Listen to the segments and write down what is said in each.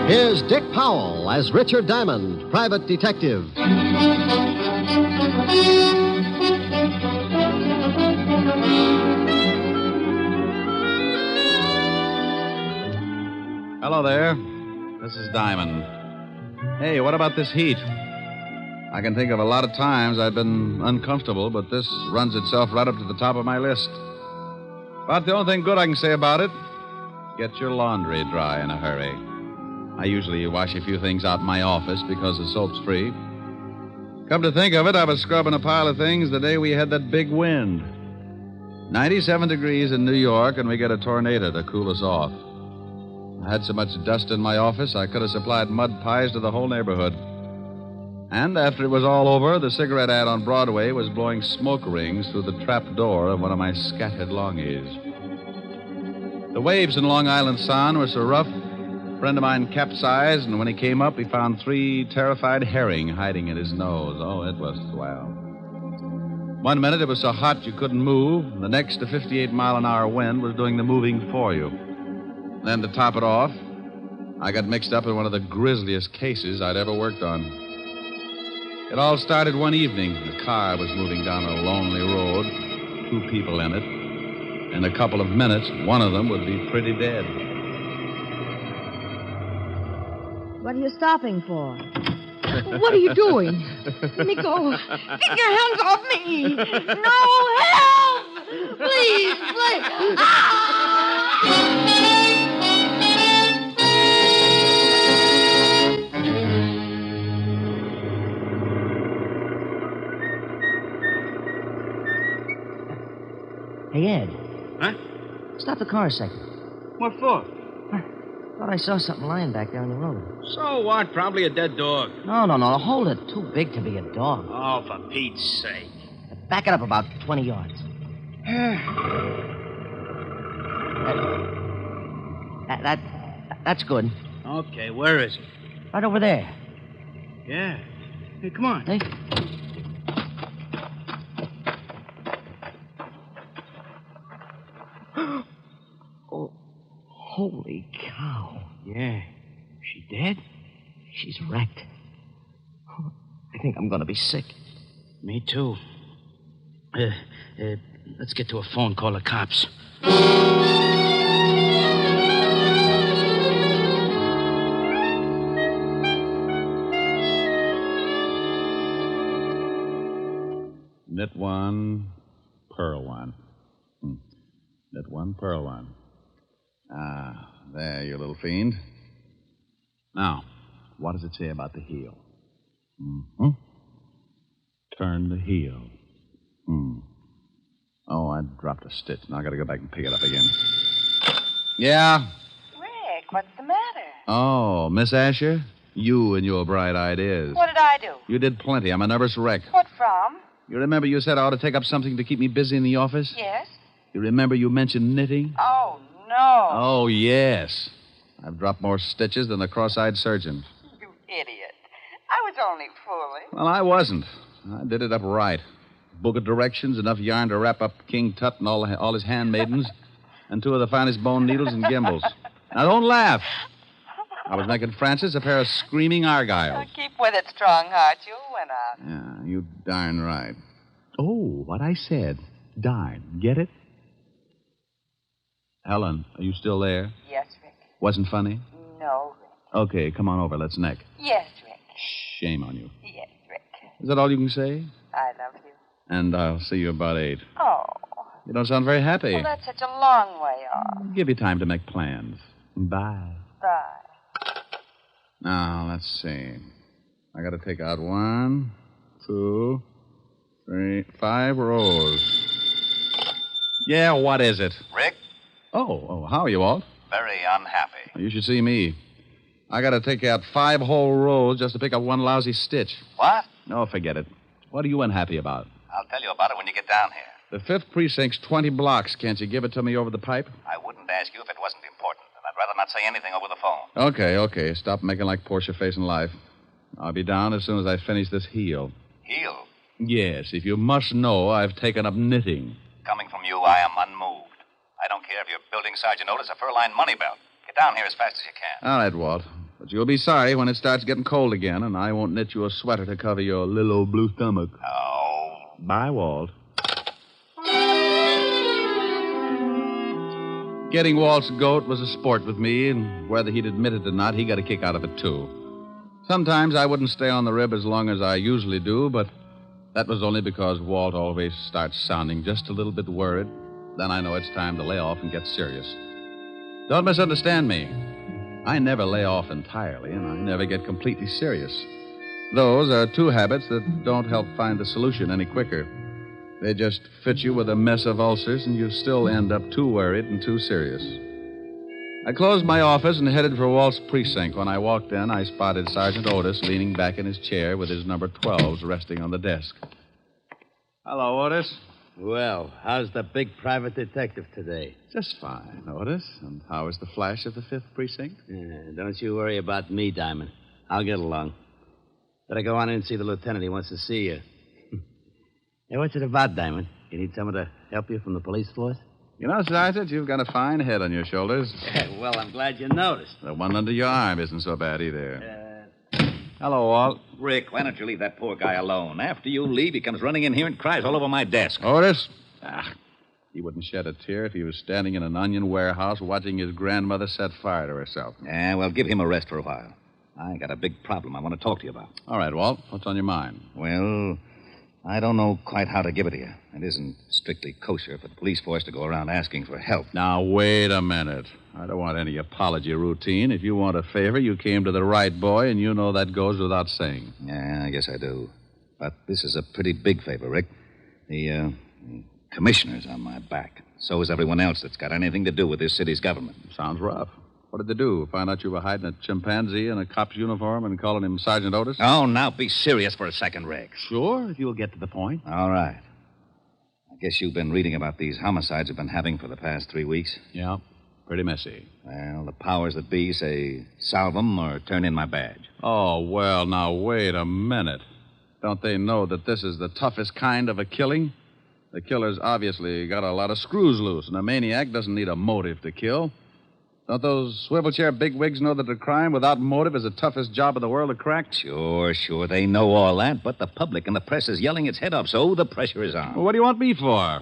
Here's Dick Powell as Richard Diamond, private detective. Hello there. This is Diamond. Hey, what about this heat? I can think of a lot of times I've been uncomfortable, but this runs itself right up to the top of my list. But the only thing good I can say about it, get your laundry dry in a hurry. I usually wash a few things out in my office because the soap's free. Come to think of it, I was scrubbing a pile of things the day we had that big wind. 97 degrees in New York, and we get a tornado to cool us off. I had so much dust in my office, I could have supplied mud pies to the whole neighborhood. And after it was all over, the cigarette ad on Broadway was blowing smoke rings through the trap door of one of my scattered longies. The waves in Long Island Sound were so rough, a friend of mine capsized, and when he came up, he found 3 terrified herring hiding in his nose. Oh, it was swell. One minute it was so hot you couldn't move. The next, a 58-mile-an-hour wind was doing the moving for you. Then, to top it off, I got mixed up in one of the grisliest cases I'd ever worked on. It all started one evening. The car was moving down a lonely road, 2 people in it. In a couple of minutes, one of them would be pretty dead. What are you stopping for? What are you doing? Let me go. Get your hands off me. No, help! Please, please. Ah! Hey, Ed. Huh? Stop the car a second. What for? Thought I saw something lying back there on the road. So what? Probably a dead dog. No, hold it. Too big to be a dog. Oh, for Pete's sake. Back it up about 20 yards. That's good. Okay, where is he? Right over there. Yeah. Hey, come on. Hey. Oh, holy cow. Yeah. She dead? She's wrecked. I think I'm going to be sick. Me too. Let's get to a phone, call the cops. Knit one, purl one. Knit one, purl one. Ah, there, you little fiend. Now, what does it say about the heel? Mm-hmm. Turn the heel. Oh, I dropped a stitch. Now I gotta go back and pick it up again. Yeah? Rick, what's the matter? Oh, Miss Asher? You and your bright ideas. What did I do? You did plenty. I'm a nervous wreck. What from? You remember you said I ought to take up something to keep me busy in the office? Yes. You remember you mentioned knitting? Oh, no. Oh, yes. I've dropped more stitches than the cross-eyed surgeon. You idiot. I was only fooling. Well, I wasn't. I did it up right. Book of directions, enough yarn to wrap up King Tut and all his handmaidens, and 2 of the finest bone needles and gimbals. Now, don't laugh. I was making Francis a pair of screaming argyles. Keep with it, strong heart. You'll win out. Yeah, you darn right. Oh, what I said. Darn. Get it? Helen, are you still there? Yes, Rick. Wasn't funny? No, Rick. Okay, come on over. Let's neck. Yes, Rick. Shame on you. Yes, Rick. Is that all you can say? I love you. And I'll see you about 8. Oh. You don't sound very happy. Well, that's such a long way off. Give you time to make plans. Bye. Bye. Now, let's see. I got to take out 1, 2, 3, 5 rows. Yeah, what is it? Rick? Oh, how are you, Walt? Very unhappy. You should see me. I got to take out 5 whole rows just to pick up 1 lousy stitch. What? No, forget it. What are you unhappy about? I'll tell you about it when you get down here. The 5th Precinct's 20 blocks. Can't you give it to me over the pipe? I wouldn't ask you if it wasn't important, and I'd rather not say anything over the phone. Okay. Stop making like Portia facing life. I'll be down as soon as I finish this heel. Heel? Yes, if you must know, I've taken up knitting. Coming from you, I am unmoved. I don't care if you're building Sergeant Otis a fur-lined money belt. Get down here as fast as you can. All right, Walt. But you'll be sorry when it starts getting cold again, and I won't knit you a sweater to cover your little old blue stomach. Oh. Bye, Walt. Getting Walt's goat was a sport with me, and whether he'd admit it or not, he got a kick out of it, too. Sometimes I wouldn't stay on the rib as long as I usually do, but that was only because Walt always starts sounding just a little bit worried. Then I know it's time to lay off and get serious. Don't misunderstand me. I never lay off entirely, and I never get completely serious. Those are two habits that don't help find the solution any quicker. They just fit you with a mess of ulcers, and you still end up too worried and too serious. I closed my office and headed for Walt's precinct. When I walked in, I spotted Sergeant Otis leaning back in his chair with his number 12s resting on the desk. Hello, Otis. Well, how's the big private detective today? Just fine, Otis. And how is the flash of the 5th Precinct? Don't you worry about me, Diamond. I'll get along. Better go on in and see the lieutenant. He wants to see you. Hey, what's it about, Diamond? You need someone to help you from the police force? You know, Sergeant, you've got a fine head on your shoulders. Well, I'm glad you noticed. The one under your arm isn't so bad either. Hello, Walt. Rick, why don't you leave that poor guy alone? After you leave, he comes running in here and cries all over my desk. Otis? He wouldn't shed a tear if he was standing in an onion warehouse watching his grandmother set fire to herself. Yeah, well, give him a rest for a while. I got a big problem I want to talk to you about. All right, Walt. What's on your mind? Well, I don't know quite how to give it to you. It isn't strictly kosher for the police force to go around asking for help. Now, wait a minute. I don't want any apology routine. If you want a favor, you came to the right boy, and you know that goes without saying. Yeah, I guess I do. But this is a pretty big favor, Rick. The commissioner's on my back. So is everyone else that's got anything to do with this city's government. Sounds rough. What did they do? Find out you were hiding a chimpanzee in a cop's uniform and calling him Sergeant Otis? Oh, now be serious for a second, Rick. Sure, if you'll get to the point. All right. I guess you've been reading about these homicides we've been having for the past 3 weeks. Yeah, pretty messy. Well, the powers that be say solve them or turn in my badge. Oh, well, now, wait a minute. Don't they know that this is the toughest kind of a killing? The killer's obviously got a lot of screws loose, and a maniac doesn't need a motive to kill. Don't those swivel chair bigwigs know that a crime without motive is the toughest job in the world to crack? Sure, they know all that, but the public and the press is yelling its head off, so the pressure is on. Well, what do you want me for?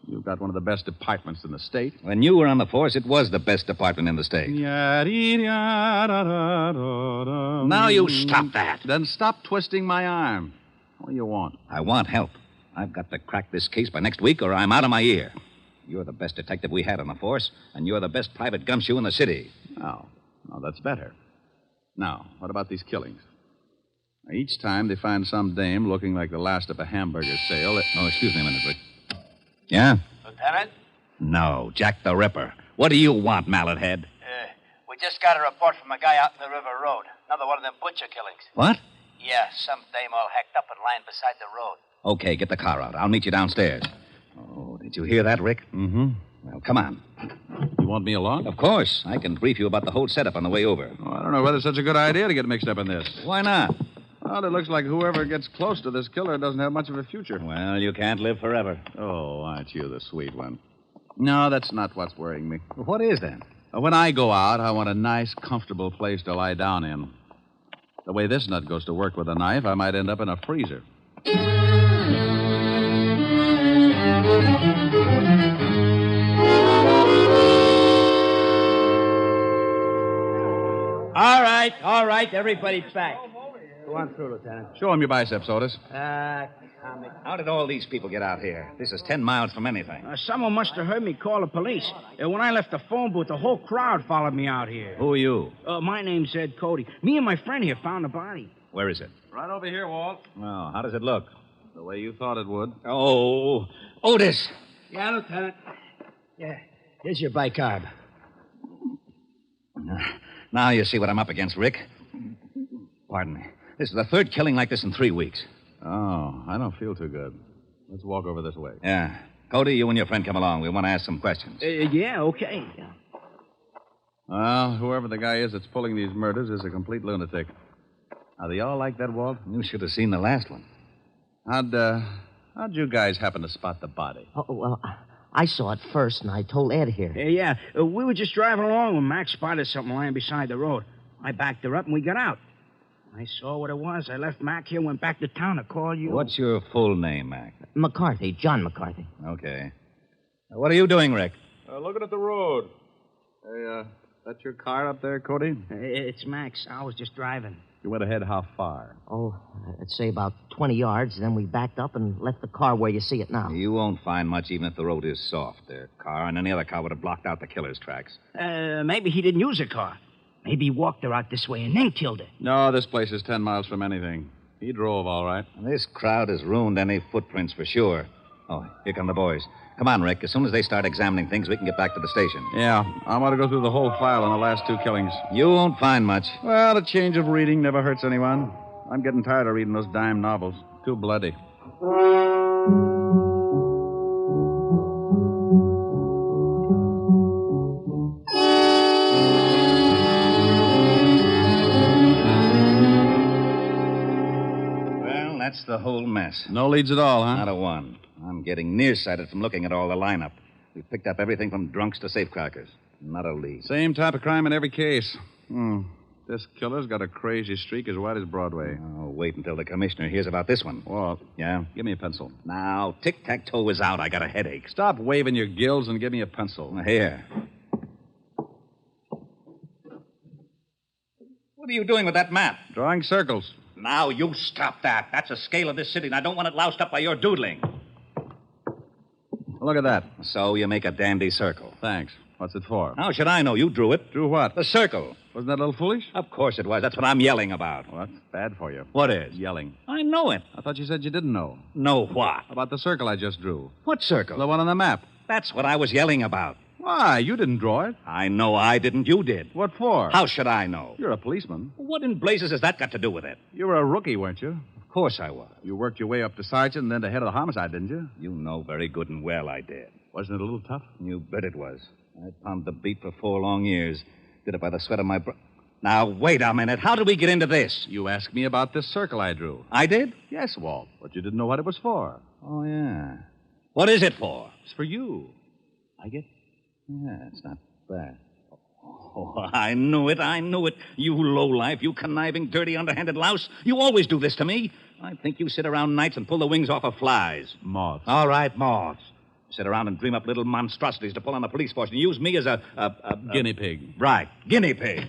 You've got one of the best departments in the state. When you were on the force, it was the best department in the state. Now you stop that. Then stop twisting my arm. What do you want? I want help. I've got to crack this case by next week, or I'm out of my ear. You're the best detective we had on the force, and you're the best private gumshoe in the city. Oh, that's better. Now, what about these killings? Each time they find some dame looking like the last of a hamburger sale. Oh, excuse me a minute, Rick. Yeah? Lieutenant? No, Jack the Ripper. What do you want, mallet head? We just got a report from a guy out in the River Road. Another one of them butcher killings. What? Yeah, some dame all hacked up and lying beside the road. Okay, get the car out. I'll meet you downstairs. Oh, did you hear that, Rick? Mm-hmm. Well, come on. You want me along? Of course. I can brief you about the whole setup on the way over. Oh, I don't know whether it's such a good idea to get mixed up in this. Why not? Well, it looks like whoever gets close to this killer doesn't have much of a future. Well, you can't live forever. Oh, aren't you the sweet one? No, that's not what's worrying me. What is then? When I go out, I want a nice, comfortable place to lie down in. The way this nut goes to work with a knife, I might end up in a freezer. All right, everybody's back. Go on through, Lieutenant. Show him your biceps, Otis. Comic. How did all these people get out here? This is 10 miles from anything. Someone must have heard me call the police. When I left the phone booth, the whole crowd followed me out here. Who are you? My name's Ed Cody. Me and my friend here found the body. Where is it? Right over here, Walt. Well, how does it look? The way you thought it would. Oh, Otis. Yeah, Lieutenant. Yeah, here's your bicarb. Now you see what I'm up against, Rick. Pardon me. This is the third killing like this in 3 weeks. Oh, I don't feel too good. Let's walk over this way. Yeah. Cody, you and your friend come along. We want to ask some questions. Yeah, okay. Well, whoever the guy is that's pulling these murders is a complete lunatic. Are they all like that, Walt? You should have seen the last one. How'd you guys happen to spot the body? Oh, well, I saw it first, and I told Ed here. Yeah. We were just driving along when Max spotted something lying beside the road. I backed her up, and we got out. I saw what it was. I left Mac here, went back to town to call you. What's your full name, Mac? McCarthy, John McCarthy. Okay. What are you doing, Rick? Looking at the road. Hey, that's your car up there, Cody? It's Max. I was just driving. You went ahead how far? Oh, I'd say about 20 yards. Then we backed up and left the car where you see it now. You won't find much even if the road is soft. Their car and any other car would have blocked out the killer's tracks. Maybe he didn't use a car. Maybe he walked her out this way and then killed her. No, this place is 10 miles from anything. He drove, all right. This crowd has ruined any footprints for sure. Oh, here come the boys. Come on, Rick. As soon as they start examining things, we can get back to the station. Yeah, I want to go through the whole file on the last 2 killings. You won't find much. Well, a change of reading never hurts anyone. I'm getting tired of reading those dime novels. Too bloody. Well, that's the whole mess. No leads at all, huh? Not a one. I'm getting nearsighted from looking at all the lineup. We've picked up everything from drunks to safecrackers. Not a lead. Same type of crime in every case. This killer's got a crazy streak as wide as Broadway. Oh, wait until the commissioner hears about this one. Walt, Yeah? give me a pencil. Now, tic-tac-toe is out. I got a headache. Stop waving your gills and give me a pencil. Here. What are you doing with that map? Drawing circles. Now, you stop that. That's a scale of this city, and I don't want it loused up by your doodling. Look at that. So you make a dandy circle. Thanks. What's it for? How should I know? You drew it. Drew what? The circle. Wasn't that a little foolish? Of course it was. That's what I'm yelling about. Well, that's bad for you. What is? Yelling. I know it. I thought you said you didn't know. Know what? About the circle I just drew. What circle? The one on the map. That's what I was yelling about. Why? You didn't draw it. I know I didn't. You did. What for? How should I know? You're a policeman. What in blazes has that got to do with it? You were a rookie, weren't you? Of course I was. You worked your way up to sergeant and then to head of the homicide, didn't you? You know very good and well I did. Wasn't it a little tough? You bet it was. I pounded the beat for 4 long years. Did it by the sweat of my brow. Now, wait a minute. How did we get into this? You asked me about this circle I drew. I did? Yes, Walt, but you didn't know what it was for. Oh, yeah. What is it for? It's for you. I get... Yeah, it's not bad. Oh, I knew it. You lowlife, you conniving, dirty, underhanded louse. You always do this to me. I think you sit around nights and pull the wings off of flies. Moths. All right, moths. Sit around and dream up little monstrosities to pull on the police force and use me as a Guinea pig. Right, guinea pig.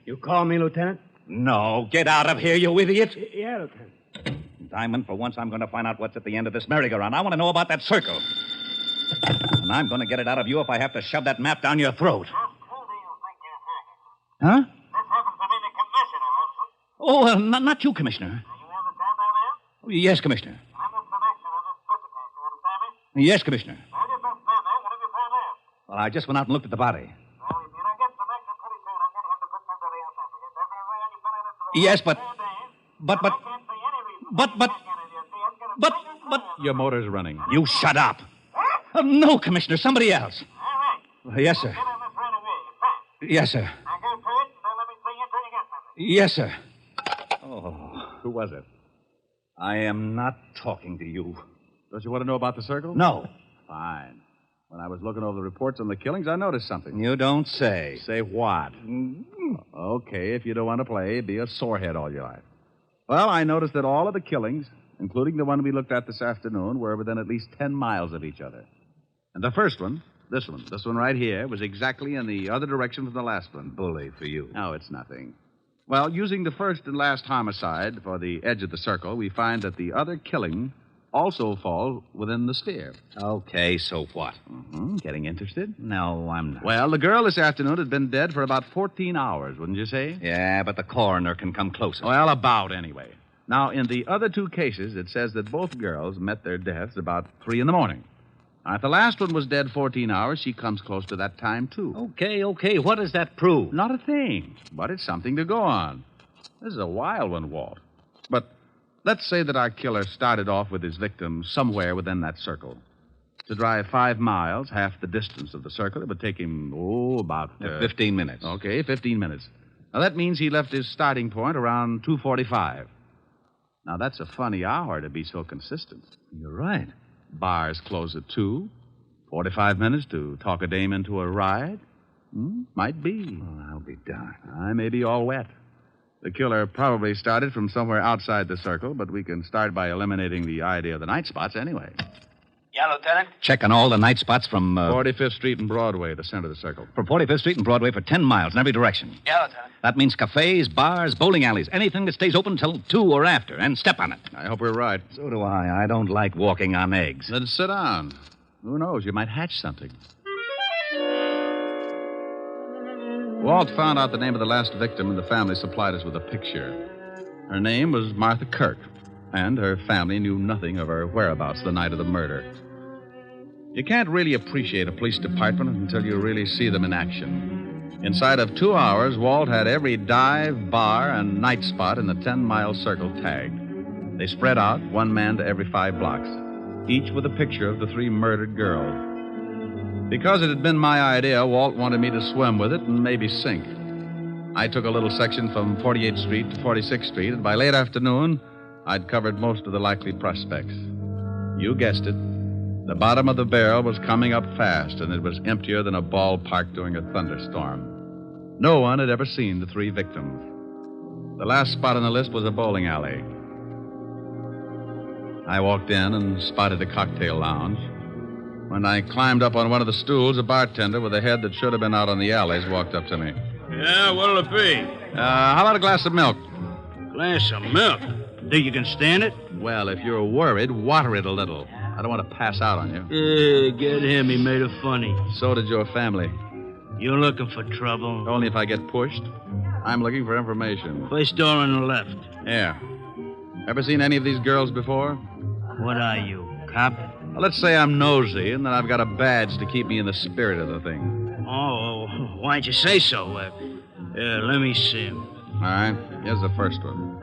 You call me, Lieutenant? No, get out of here, you idiot. Yeah, Lieutenant. Diamond, for once I'm going to find out what's at the end of this merry-go-round. I want to know about that circle. And I'm going to get it out of you if I have to shove that map down your throat. Just who do you think you're talking to? Huh? This happens to be the commissioner, isn't it? Oh, not you, Commissioner. Are you on the telephone now? Oh, yes, Commissioner. I'm the commissioner of this visit case, you understand me? Yes, Commissioner. Well, you've been stand there. What have you found out? Well, I just went out and looked at the body. Well, if you don't get some action pretty soon, I'm going to have to put somebody else on you. Everywhere you've been in it for the Yes, last but... 10 days. But... I can't see any reason But... for you to get in here. See, I'm going to But... bring you But... through. Your motor's running. You shut up. No, Commissioner, somebody else. All right. Yes, sir. Get in this right away. Fast. Yes, sir. Now go for it, and don't let me see you until you get something. Yes, sir. Oh, Who was it? I am not talking to you. Don't you want to know about the circle? No. Fine. When I was looking over the reports on the killings, I noticed something. You don't say. Say what? Okay, if you don't want to play, be a sorehead all your life. Well, I noticed that all of the killings, including the one we looked at this afternoon, were within at least 10 miles of each other. And the first one, this one right here, was exactly in the other direction from the last one. Bully for you. No, it's nothing. Well, using the first and last homicide for the edge of the circle, we find that the other killing also falls within the steer. Okay, so what? Getting interested? No, I'm not. Well, the girl this afternoon had been dead for about 14 hours, wouldn't you say? Yeah, but the coroner can come closer. Well, about anyway. Now, in the other 2 cases, it says that both girls met their deaths about 3 in the morning. Now, if the last one was dead 14 hours, she comes close to that time, too. Okay. What does that prove? Not a thing, but it's something to go on. This is a wild one, Walt. But let's say that our killer started off with his victim somewhere within that circle. To drive 5 miles, half the distance of the circle, it would take him, about... 15 minutes. Okay, 15 minutes. Now, that means he left his starting point around 2:45. Now, that's a funny hour to be so consistent. You're right. Bars close at 2. 45 minutes to talk a dame into a ride? Might be. Oh, I'll be darned. I may be all wet. The killer probably started from somewhere outside the circle, but we can start by eliminating the idea of the night spots anyway. Yeah, Lieutenant? Checking all the night spots from... 45th Street and Broadway, the center of the circle. From 45th Street and Broadway for 10 miles in every direction. Yeah, Lieutenant. That means cafes, bars, bowling alleys, anything that stays open till 2 or after, and step on it. I hope we're right. So do I. I don't like walking on eggs. Then sit down. Who knows? You might hatch something. Walt found out the name of the last victim, and the family supplied us with a picture. Her name was Martha Kirk, and her family knew nothing of her whereabouts the night of the murder. You can't really appreciate a police department until you really see them in action. Inside of 2 hours, Walt had every dive, bar, and night spot in the 10-mile circle tagged. They spread out, one man to every 5 blocks, each with a picture of the 3 murdered girls. Because it had been my idea, Walt wanted me to swim with it and maybe sink. I took a little section from 48th Street to 46th Street, and by late afternoon, I'd covered most of the likely prospects. You guessed it. The bottom of the barrel was coming up fast, and it was emptier than a ballpark during a thunderstorm. No one had ever seen the 3 victims. The last spot on the list was a bowling alley. I walked in and spotted a cocktail lounge. When I climbed up on one of the stools, a bartender with a head that should have been out on the alleys walked up to me. Yeah, what'll it be? How about a glass of milk? Glass of milk? Think you can stand it? Well, if you're worried, water it a little. I don't want to pass out on you. Get him. He made it funny. So did your family. You looking for trouble? Only if I get pushed. I'm looking for information. First door on the left. Yeah. Ever seen any of these girls before? What are you, cop? Well, let's say I'm nosy, and then I've got a badge to keep me in the spirit of the thing. Oh, why'd you say so? Let me see him. All right. Here's the first one.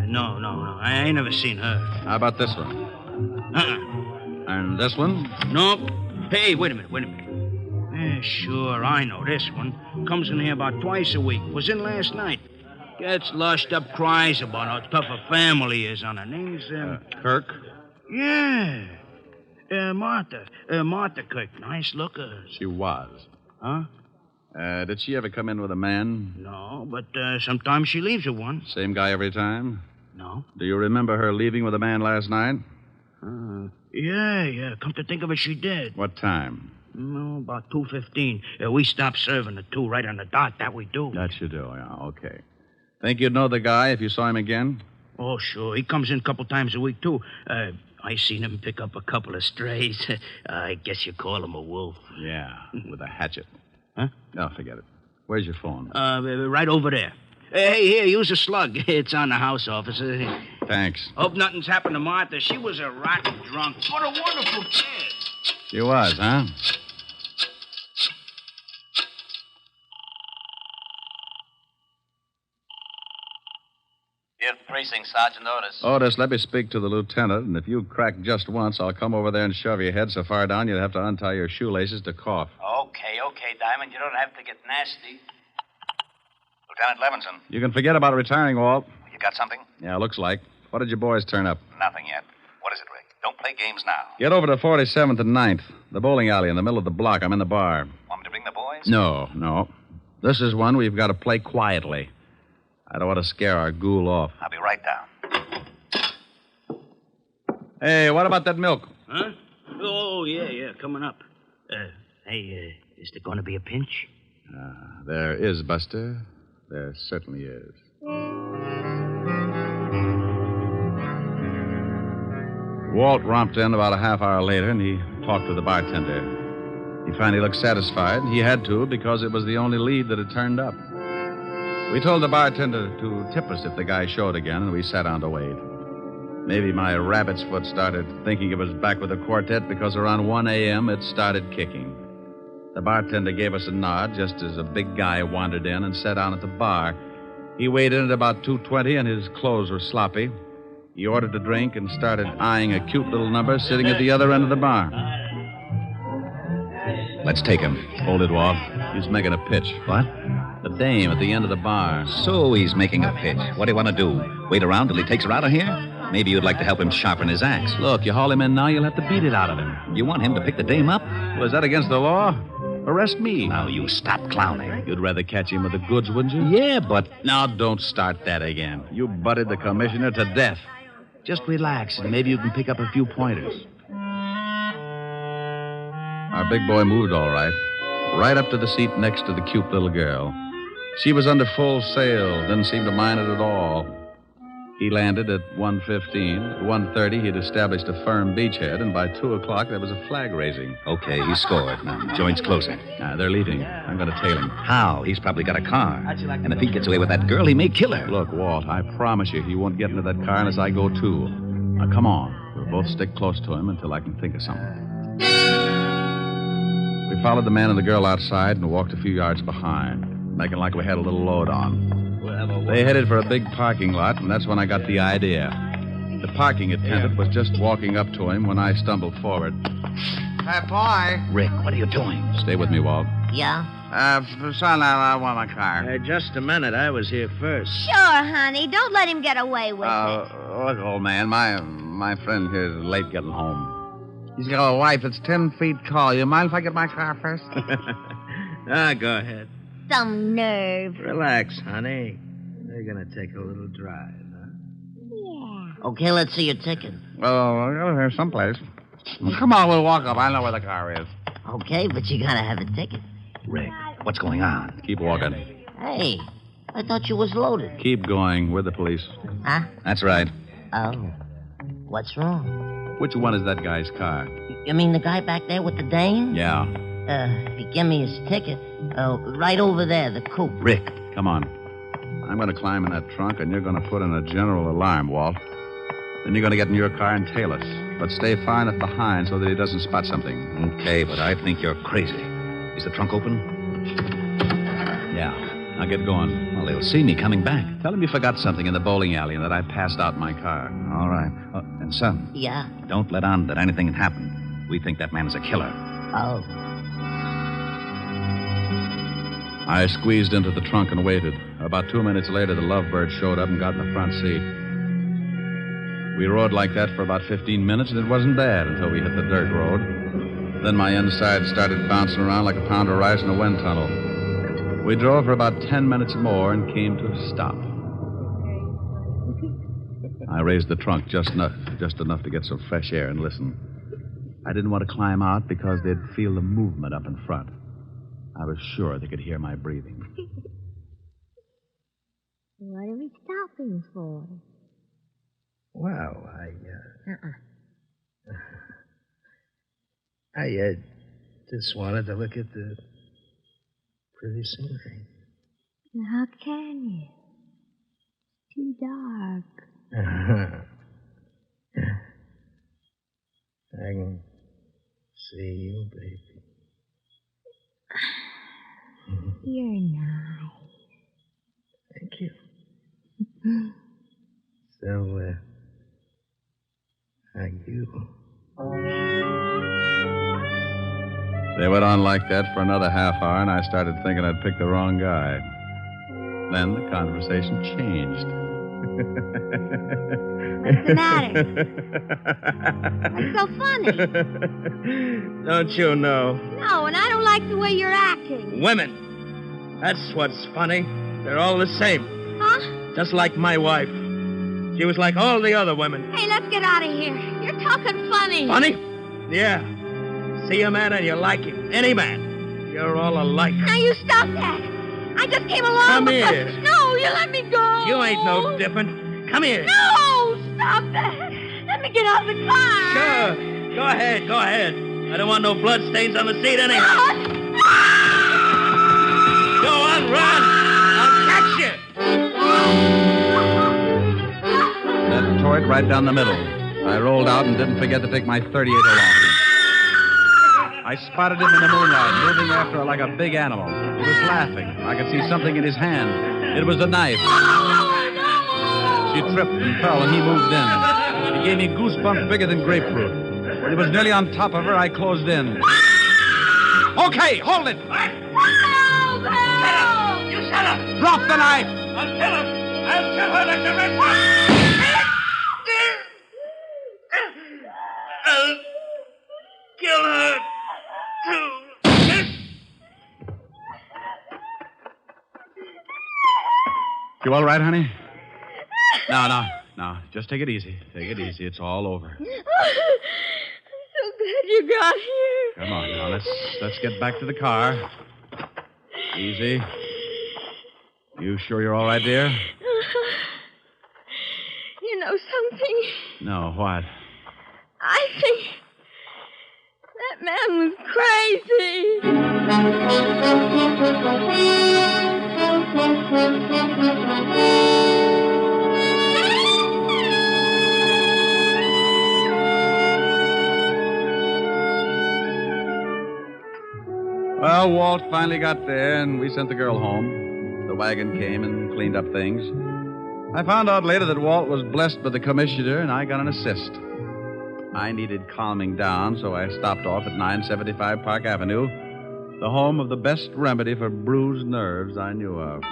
No. I ain't never seen her. How about this one? And this one? Nope. Hey, wait a minute. Sure, I know this one. Comes in here about twice a week. Was in last night. Gets lushed up, cries about how tough a family is on her. Name's, Kirk? Yeah. Martha. Martha Kirk. Nice looker. She was. Huh? Did she ever come in with a man? No, but sometimes she leaves with one. Same guy every time? No. Do you remember her leaving with a man last night? Yeah. Come to think of it, she did. What time? No, about 2:15. We stopped serving at 2 right on the dot. That we do. That you do, yeah. Okay. Think you'd know the guy if you saw him again? Oh, sure. He comes in a couple times a week, too. I seen him pick up a couple of strays. I guess you call him a wolf. Yeah, with a hatchet. Huh? No, forget it. Where's your phone? Right over there. Hey, here, use a slug. It's on the house, officer. Thanks. Hope nothing's happened to Martha. She was a rotten drunk. What a wonderful kid. She was, huh? Here, precinct, Sergeant Otis. Otis, let me speak to the lieutenant, and if you crack just once, I'll come over there and shove your head so far down you'd have to untie your shoelaces to cough. Okay, Diamond. You don't have to get nasty. Lieutenant Levinson. You can forget about retiring, Walt. You got something? Yeah, looks like. What did your boys turn up? Nothing yet. What is it, Rick? Don't play games now. Get over to 47th and 9th, the bowling alley in the middle of the block. I'm in the bar. Want me to bring the boys? No. This is one we've got to play quietly. I don't want to scare our ghoul off. I'll be right down. Hey, what about that milk? Huh? Oh, yeah, coming up. Hey, is there going to be a pinch? There is, Buster. There certainly is. Walt romped in about a half hour later, and he talked to the bartender. He finally looked satisfied. He had to, because it was the only lead that had turned up. We told the bartender to tip us if the guy showed again, and we sat down to wait. Maybe my rabbit's foot started thinking it was back with the quartet because around 1 a.m. it started kicking. The bartender gave us a nod just as a big guy wandered in and sat down at the bar. He weighed in at about 220, and his clothes were sloppy. He ordered a drink and started eyeing a cute little number sitting at the other end of the bar. Let's take him. Hold it, Walt. He's making a pitch. What? The dame at the end of the bar. So he's making a pitch. What do you want to do? Wait around till he takes her out of here? Maybe you'd like to help him sharpen his axe. Look, you haul him in now, you'll have to beat it out of him. You want him to pick the dame up? Well, is that against the law? Arrest me. Now, you stop clowning. You'd rather catch him with the goods, wouldn't you? Yeah, but... Now, don't start that again. You butted the commissioner to death. Just relax, and maybe you can pick up a few pointers. Our big boy moved all right. Right up to the seat next to the cute little girl. She was under full sail, didn't seem to mind it at all. He landed at 1:15. At 1:30, he'd established a firm beachhead, and by 2 o'clock, there was a flag raising. Okay, he scored. Now, the joint's closing. They're leaving. I'm going to tail him. How? He's probably got a car. And if he gets away with that girl, he may kill her. Look, Walt, I promise you he won't get into that car unless I go, too. Now, come on. We'll both stick close to him until I can think of something. We followed the man and the girl outside and walked a few yards behind, making like we had a little load on. They headed for a big parking lot, and that's when I got the idea. The parking attendant was just walking up to him when I stumbled forward. Hey, boy. Rick, what are you doing? Stay with me, Walt. Yeah? Son, I want my car. Just a minute. I was here first. Sure, honey. Don't let him get away with it. Look, old man, my friend here is late getting home. He's got a wife that's 10 feet tall. You mind if I get my car first? Go ahead. Some nerve. Relax, honey. We're going to take a little drive, huh? Yeah. Okay, let's see your ticket. Oh, here's someplace. Come on, we'll walk up. I know where the car is. Okay, but you gotta have a ticket. Rick, what's going on? Keep walking. Hey, I thought you was loaded. Keep going. We're the police. Huh? That's right. Oh. What's wrong? Which one is that guy's car? You mean the guy back there with the dame? Yeah. He gave me his ticket. Right over there, the coupe. Rick, come on. I'm going to climb in that trunk, and you're going to put in a general alarm, Walt. Then you're going to get in your car and tail us. But stay far enough behind so that he doesn't spot something. Okay, but I think you're crazy. Is the trunk open? Yeah. Now get going. Well, they'll see me coming back. Tell him you forgot something in the bowling alley and that I passed out in my car. All right. And, son. Yeah? Don't let on that anything had happened. We think that man is a killer. Oh. I squeezed into the trunk and waited. About 2 minutes later, the Lovebird showed up and got in the front seat. We rode like that for about 15 minutes, and it wasn't bad until we hit the dirt road. Then my inside started bouncing around like a pound of rice in a wind tunnel. We drove for about 10 minutes more and came to a stop. I raised the trunk just enough to get some fresh air and listen. I didn't want to climb out because they'd feel the movement up in front. I was sure they could hear my breathing. What are we stopping for? Well, I just wanted to look at the pretty scenery. How can you? It's too dark. I can see you, baby. You're nice. Thank you. So, are you? They went on like that for another half hour, and I started thinking I'd picked the wrong guy. Then the conversation changed. What's the matter? What's so funny? Don't you know? No, and I don't like the way you're acting. Women. That's what's funny. They're all the same. Huh? Just like my wife. She was like all the other women. Hey, let's get out of here. You're talking funny. Funny? Yeah. See a man and you like him. Any man. You're all alike. Now you stop that. I just came along Come because... here. No, you let me go. You ain't no different. Come here. No, stop that. Let me get out of the car. Sure. Go ahead, go ahead. I don't want no bloodstains on the seat anyhow. Go on, run. I'll catch you. That tore it right down the middle. I rolled out and didn't forget to take my 38 along. I spotted him in the moonlight, moving after her like a big animal. He was laughing. I could see something in his hand. It was a knife. She She tripped and fell, and he moved in. He gave me goosebumps bigger than grapefruit. When he was nearly on top of her, I closed in. Okay, hold it. Help! Help! You shut up! Drop the knife. I'll kill her! I'll kill her like the rest of I'll kill her, too. You all right, honey? No. Just take it easy. Take it easy. It's all over. I'm so glad you got here. Come on now. Let's get back to the car. Easy. You sure you're all right, dear? You know something? No, what? I think that man was crazy. Well, Walt finally got there, and we sent the girl home. The wagon came and cleaned up things. I found out later that Walt was blessed by the commissioner, and I got an assist. I needed calming down, so I stopped off at 975 Park Avenue, the home of the best remedy for bruised nerves I knew of.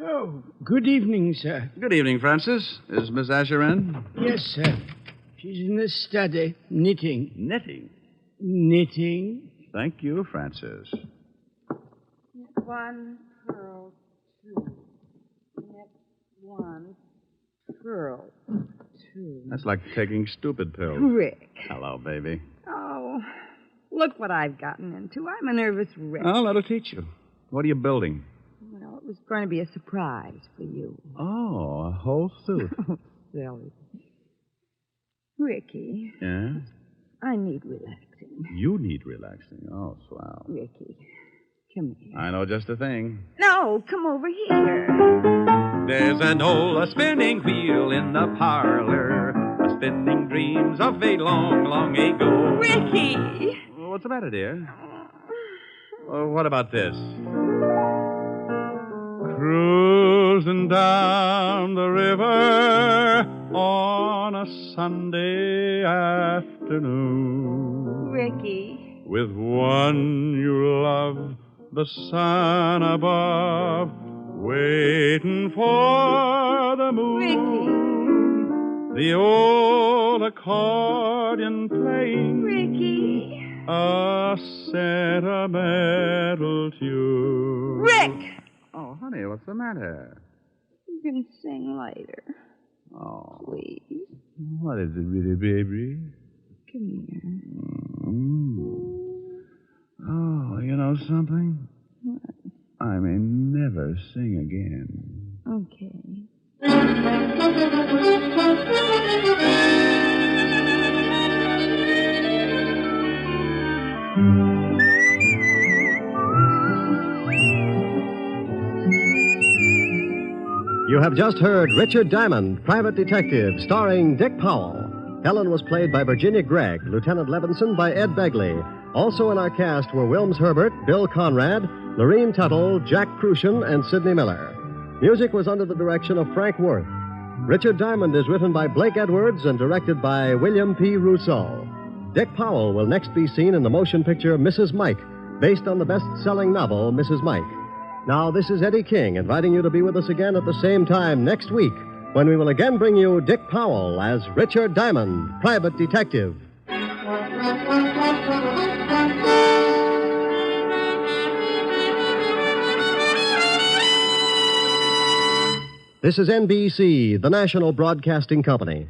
Oh, good evening, sir. Good evening, Francis. Is Miss Asher in? Yes, sir. She's in the study, knitting. Knitting? Knitting? Thank you, Francis. One pearl, two. Knit one pearl, two. That's like taking stupid pills. Rick. Hello, baby. Oh, look what I've gotten into. I'm a nervous wreck. Oh, that'll teach you. What are you building? Well, it was going to be a surprise for you. Oh, a whole suit. Oh, silly. Ricky, Yeah? I need relaxing. You need relaxing. Oh, swell. Ricky, come here. I know just the thing. No, come over here. There's an old spinning wheel in the parlor, spinning dreams of a long, long ago. Ricky! What's the matter, dear? What about this? Cruising down the river on a Sunday afternoon. Ricky. With one you love, the sun above, waiting for the moon. Ricky. The old accordion playing. Ricky. A sentimental tune. Rick! Oh, honey, what's the matter? You can sing later. Oh. Please. What is it, really, baby? Come here. Oh, you know something? What? I may never sing again. Okay. You have just heard Richard Diamond, Private Detective, starring Dick Powell. Helen was played by Virginia Gregg, Lieutenant Levinson by Ed Begley. Also in our cast were Wilms Herbert, Bill Conrad, Lorene Tuttle, Jack Crucian, and Sidney Miller. Music was under the direction of Frank Worth. Richard Diamond is written by Blake Edwards and directed by William P. Rousseau. Dick Powell will next be seen in the motion picture Mrs. Mike, based on the best-selling novel Mrs. Mike. Now, this is Eddie King inviting you to be with us again at the same time next week when we will again bring you Dick Powell as Richard Diamond, Private Detective. This is NBC, the national broadcasting company.